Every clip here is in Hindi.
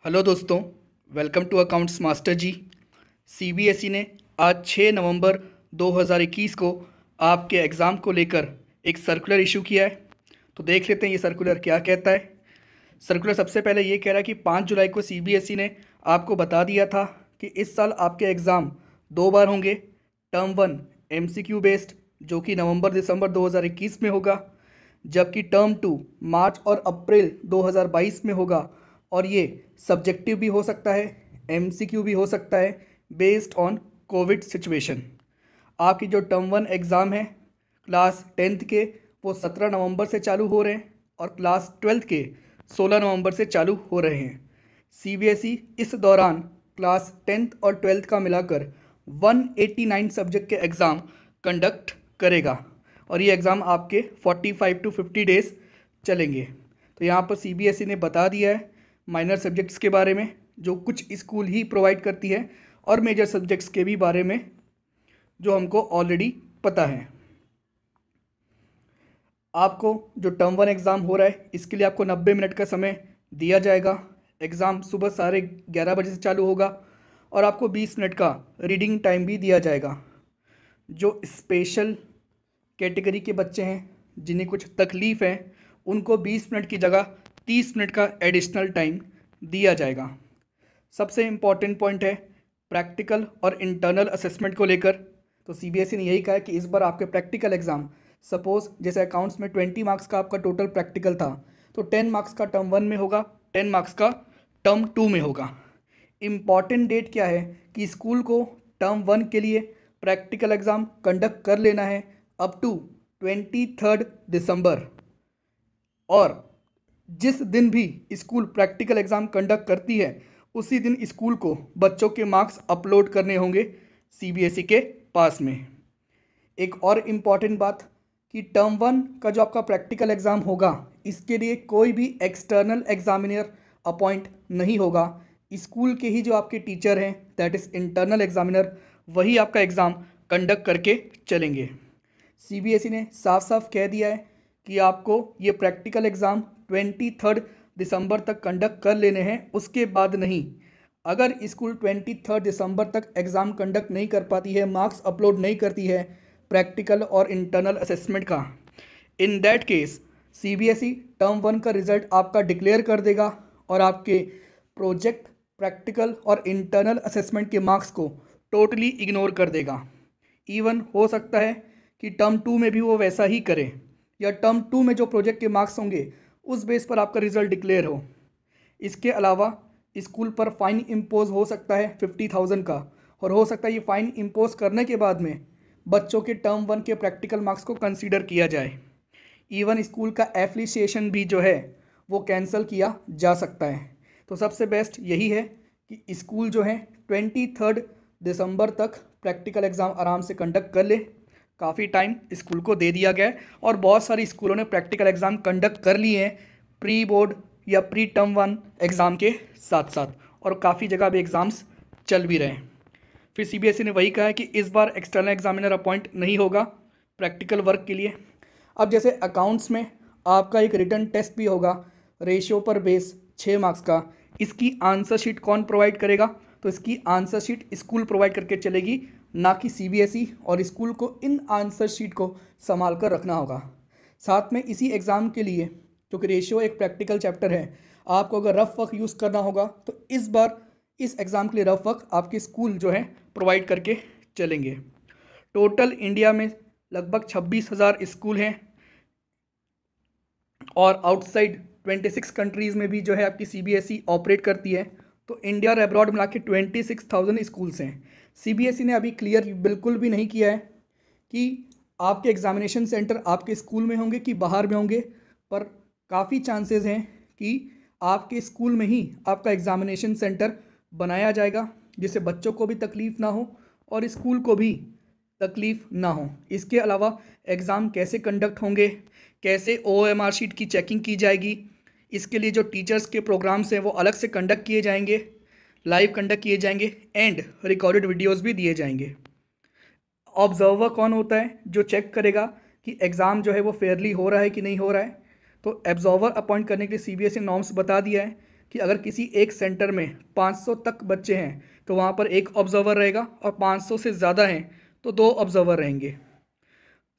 हेलो दोस्तों, welcome to accounts master ji. CBSE ने आज 6 नवंबर 2021 को आपके एग्ज़ाम को लेकर एक सर्कुलर इशू किया है। तो देख लेते हैं ये सर्कुलर क्या कहता है। सर्कुलर सबसे पहले ये कह रहा है कि 5 जुलाई को सीबीएसई ने आपको बता दिया था कि इस साल आपके एग्ज़ाम 2 बार होंगे। टर्म 1 एमसीक्यू बेस्ड जो कि नवंबर दिसंबर 2021 में होगा, जबकि टर्म 2 मार्च और अप्रैल 2022 में होगा। और ये सब्जेक्टिव भी हो सकता है, एमसीक्यू भी हो सकता है बेस्ड ऑन कोविड सिचुएशन। आपकी जो टर्म 1 एग्ज़ाम है क्लास 10th के, वो 17 नवंबर से चालू हो रहे हैं और क्लास 12th के 16 नवंबर से चालू हो रहे हैं। सीबीएसई इस दौरान क्लास 10th और 12th का मिलाकर 189 सब्जेक्ट के एग्ज़ाम कंडक्ट करेगा और ये एग्ज़ाम आपके 45 टू 50 डेज़ चलेंगे। तो यहाँ पर सीबीएसई ने बता दिया है माइनर सब्जेक्ट्स के बारे में जो कुछ स्कूल ही प्रोवाइड करती है और मेजर सब्जेक्ट्स के भी बारे में जो हमको ऑलरेडी पता है। आपको जो टर्म 1 एग्ज़ाम हो रहा है इसके लिए आपको 90 मिनट का समय दिया जाएगा। एग्ज़ाम सुबह 11:30 बजे से चालू होगा और आपको 20 मिनट का रीडिंग टाइम भी दिया जाएगा। जो स्पेशल कैटेगरी के बच्चे हैं जिन्हें कुछ तकलीफ़ है उनको 20 मिनट की जगह 30 मिनट का एडिशनल टाइम दिया जाएगा। सबसे इम्पॉर्टेंट पॉइंट है प्रैक्टिकल और इंटरनल असेसमेंट को लेकर। तो सीबीएसई ने यही कहा है कि इस बार आपके प्रैक्टिकल एग्ज़ाम सपोज़ जैसे अकाउंट्स में 20 मार्क्स का आपका टोटल प्रैक्टिकल था तो 10 मार्क्स का टर्म 1 में होगा, 10 मार्क्स का टर्म 2 में होगा। इम्पॉर्टेंट डेट क्या है कि स्कूल को टर्म 1 के लिए प्रैक्टिकल एग्ज़ाम कंडक्ट कर लेना है अप टू 23 दिसंबर। और जिस दिन भी स्कूल प्रैक्टिकल एग्ज़ाम कंडक्ट करती है उसी दिन स्कूल को बच्चों के मार्क्स अपलोड करने होंगे सीबीएसई के पास में। एक और इम्पॉर्टेंट बात कि टर्म 1 का जो आपका प्रैक्टिकल एग्ज़ाम होगा इसके लिए कोई भी एक्सटर्नल एग्जामिनर अपॉइंट नहीं होगा। स्कूल के ही जो आपके टीचर हैं दैट इज़ इंटरनल एग्जामिनर वही आपका एग्ज़ाम कंडक्ट करके चलेंगे। सीबीएसई ने साफ साफ कह दिया है कि आपको ये प्रैक्टिकल एग्ज़ाम 23 दिसंबर तक कंडक्ट कर लेने हैं, उसके बाद नहीं। अगर स्कूल 23 दिसंबर तक एग्ज़ाम कंडक्ट नहीं कर पाती है, मार्क्स अपलोड नहीं करती है प्रैक्टिकल और इंटरनल असेसमेंट का, in that case CBSE term 1 का रिज़ल्ट आपका डिक्लेयर कर देगा और आपके प्रोजेक्ट, प्रैक्टिकल और इंटरनल असेसमेंट के मार्क्स को टोटली इग्नोर कर देगा। इवन हो सकता है कि टर्म 2 में भी वो वैसा ही करे या टर्म 2 में जो प्रोजेक्ट के मार्क्स होंगे उस बेस पर आपका रिज़ल्ट डिक्लेयर हो। इसके अलावा स्कूल पर फ़ाइन इम्पोज हो सकता है 50,000 का, और हो सकता है ये फ़ाइन इम्पोज करने के बाद में बच्चों के टर्म 1 के प्रैक्टिकल मार्क्स को कंसीडर किया जाए। इवन स्कूल का एफिलिएशन भी जो है वो कैंसिल किया जा सकता है। तो सबसे बेस्ट यही है कि स्कूल जो है 23 दिसंबर तक प्रैक्टिकल एग्ज़ाम आराम से कंडक्ट कर ले। काफ़ी टाइम स्कूल को दे दिया गया है और बहुत सारे स्कूलों ने प्रैक्टिकल एग्ज़ाम कंडक्ट कर लिए हैं प्री बोर्ड या प्री टर्म 1 एग्ज़ाम के साथ साथ, और काफ़ी जगह भी एग्ज़ाम्स चल भी रहे हैं। फिर सीबीएसई ने वही कहा है कि इस बार एक्सटर्नल एग्जामिनर अपॉइंट नहीं होगा प्रैक्टिकल वर्क के लिए। अब जैसे अकाउंट्स में आपका एक रिटन टेस्ट भी होगा रेशियो पर बेस 6 मार्क्स का, इसकी आंसर शीट कौन प्रोवाइड करेगा? तो इसकी आंसर शीट स्कूल प्रोवाइड करके चलेगी, ना कि सीबीएसई, और स्कूल को इन आंसर शीट को संभाल कर रखना होगा। साथ में इसी एग्ज़ाम के लिए क्योंकि रेशियो एक प्रैक्टिकल चैप्टर है, आपको अगर रफ वर्क यूज़ करना होगा तो इस बार इस एग्ज़ाम के लिए रफ वर्क आपके स्कूल जो है प्रोवाइड करके चलेंगे। टोटल इंडिया में लगभग 26,000 स्कूल हैं और आउटसाइड 26 कंट्रीज़ में भी जो है आपकी सीबीएसई ऑपरेट करती है। तो इंडिया और अब्रॉड मिला के 26,000 स्कूल्स हैं। सीबीएसई ने अभी क्लियर बिल्कुल भी नहीं किया है कि आपके एग्जामिनेशन सेंटर आपके स्कूल में होंगे कि बाहर में होंगे, पर काफ़ी चांसेस हैं कि आपके स्कूल में ही आपका एग्जामिनेशन सेंटर बनाया जाएगा जिससे बच्चों को भी तकलीफ़ ना हो और स्कूल को भी तकलीफ़ ना हो। इसके अलावा एग्ज़ाम कैसे कंडक्ट होंगे, कैसे ओएमआर शीट की चेकिंग की जाएगी, इसके लिए जो टीचर्स के प्रोग्राम्स हैं वो अलग से कंडक्ट किए जाएंगे, लाइव कंडक्ट किए जाएंगे एंड रिकॉर्डेड वीडियोस भी दिए जाएंगे। ऑब्जर्वर कौन होता है जो चेक करेगा कि एग्ज़ाम जो है वो फेयरली हो रहा है कि नहीं हो रहा है? तो ऑब्जर्वर अपॉइंट करने के लिए सीबीएसई नॉर्म्स बता दिया है कि अगर किसी एक सेंटर में 500 तक बच्चे हैं तो वहाँ पर एक ऑब्जर्वर रहेगा, और 500 से ज़्यादा हैं तो 2 ऑब्जर्वर रहेंगे।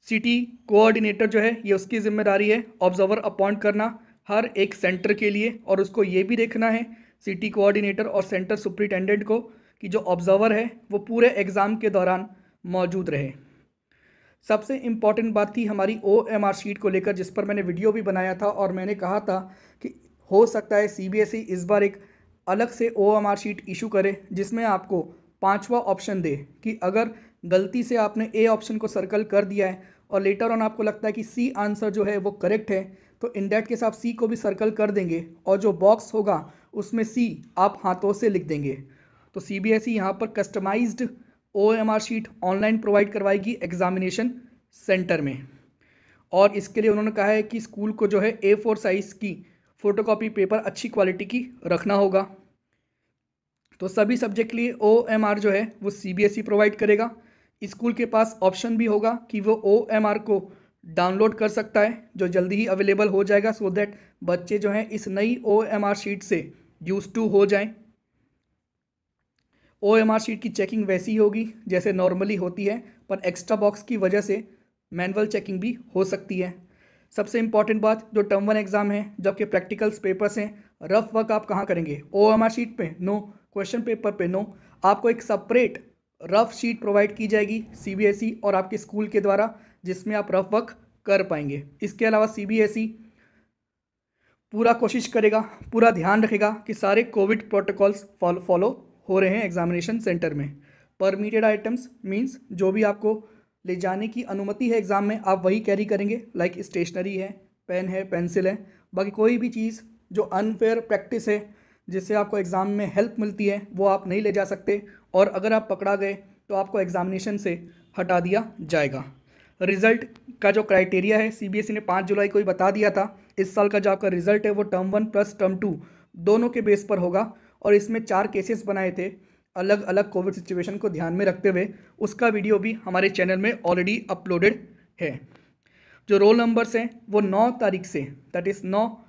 सिटी कोऑर्डिनेटर जो है ये उसकी जिम्मेदारी है ऑब्जर्वर अपॉइंट करना हर एक सेंटर के लिए, और उसको ये भी देखना है सिटी कोऑर्डिनेटर और सेंटर सुपरिटेंडेंट को कि जो ऑब्जर्वर है वो पूरे एग्ज़ाम के दौरान मौजूद रहे। सबसे इम्पॉर्टेंट बात थी हमारी OMR शीट को लेकर, जिस पर मैंने वीडियो भी बनाया था और मैंने कहा था कि हो सकता है CBSE इस बार एक अलग से OMR शीट इशू करे जिसमें आपको 5वां ऑप्शन दे कि अगर गलती से आपने A ऑप्शन को सर्कल कर दिया है और लेटर ऑन आपको लगता है कि C आंसर जो है वो करेक्ट है, तो इन दैट केस आप C को भी सर्कल कर देंगे और जो बॉक्स होगा उसमें C आप हाथों से लिख देंगे। तो CBSE यहाँ पर customized OMR sheet online provide करवाएगी एग्जामिनेशन सेंटर में, और इसके लिए उन्होंने कहा है कि स्कूल को जो है A4 साइज़ की फ़ोटोकॉपी पेपर अच्छी क्वालिटी की रखना होगा। तो सभी सब्जेक्ट के लिए OMR जो है वो CBSE प्रोवाइड करेगा। स्कूल के पास ऑप्शन भी होगा कि वो OMR को डाउनलोड कर सकता है, जो जल्दी ही अवेलेबल हो जाएगा, सो दैट बच्चे जो हैं इस नई OMR शीट से यूज टू हो जाएं। OMR शीट की चेकिंग वैसी ही होगी जैसे नॉर्मली होती है, पर एक्स्ट्रा बॉक्स की वजह से मैनुअल चेकिंग भी हो सकती है। सबसे इंपॉर्टेंट बात, जो टर्म 1 एग्ज़ाम है, जो आपके प्रैक्टिकल्स पेपर्स हैं, रफ वर्क आप कहाँ करेंगे? OMR शीट पे नो, क्वेश्चन पेपर पे नो, आपको एक सेपरेट रफ शीट प्रोवाइड की जाएगी CBSE और आपके स्कूल के द्वारा, जिसमें आप रफ वर्क कर पाएंगे। इसके अलावा CBSE पूरा कोशिश करेगा, पूरा ध्यान रखेगा कि सारे कोविड प्रोटोकॉल्स फॉलो हो रहे हैं एग्जामिनेशन सेंटर में। परमिटेड आइटम्स मींस जो भी आपको ले जाने की अनुमति है एग्ज़ाम में आप वही कैरी करेंगे, लाइक स्टेशनरी है, पेन है, पेंसिल है। बाकी कोई भी चीज़ जो अनफेयर प्रैक्टिस है जिससे आपको एग्ज़ाम में हेल्प मिलती है वो आप नहीं ले जा सकते, और अगर आप पकड़ा गए तो आपको एग्जामिनेशन से हटा दिया जाएगा। रिज़ल्ट का जो क्राइटेरिया है CBSE ने 5 जुलाई को ही बता दिया था। इस साल का जो आपका रिज़ल्ट है वो टर्म 1 प्लस टर्म 2 दोनों के बेस पर होगा, और इसमें 4 केसेस बनाए थे अलग अलग कोविड सिचुएशन को ध्यान में रखते हुए। उसका वीडियो भी हमारे चैनल में ऑलरेडी अपलोडेड है। जो रोल नंबर्स हैं वो 9 तारीख से, दैट इज़ 9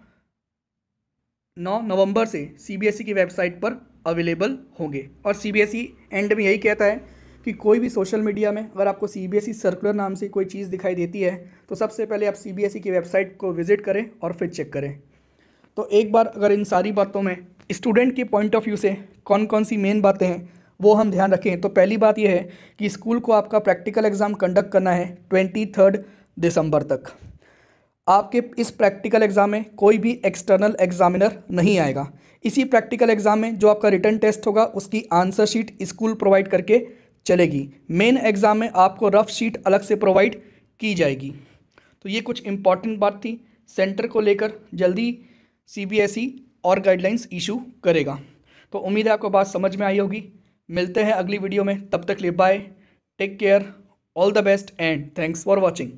नवंबर से CBSE की वेबसाइट पर अवेलेबल होंगे। और CBSE एंड में यही कहता है कि कोई भी सोशल मीडिया में अगर आपको CBSE सर्कुलर नाम से कोई चीज़ दिखाई देती है तो सबसे पहले आप CBSE की वेबसाइट को विजिट करें और फिर चेक करें। तो एक बार अगर इन सारी बातों में स्टूडेंट के पॉइंट ऑफ व्यू से कौन कौन सी मेन बातें हैं वो हम ध्यान रखें, तो पहली बात यह है कि स्कूल को आपका प्रैक्टिकल एग्ज़ाम कंडक्ट करना है 23 दिसंबर तक। आपके इस प्रैक्टिकल एग्ज़ाम में कोई भी एक्सटर्नल एग्जामिनर नहीं आएगा। इसी प्रैक्टिकल एग्ज़ाम में जो आपका रिटन टेस्ट होगा उसकी आंसर शीट स्कूल प्रोवाइड करके चलेगी। मेन एग्ज़ाम में आपको रफ शीट अलग से प्रोवाइड की जाएगी। तो ये कुछ इंपॉर्टेंट बात थी। सेंटर को लेकर जल्दी CBSE और गाइडलाइंस इशू करेगा। तो उम्मीद है आपको बात समझ में आई होगी। मिलते हैं अगली वीडियो में, तब तक लिए bye, take care, all the best and thanks for watching.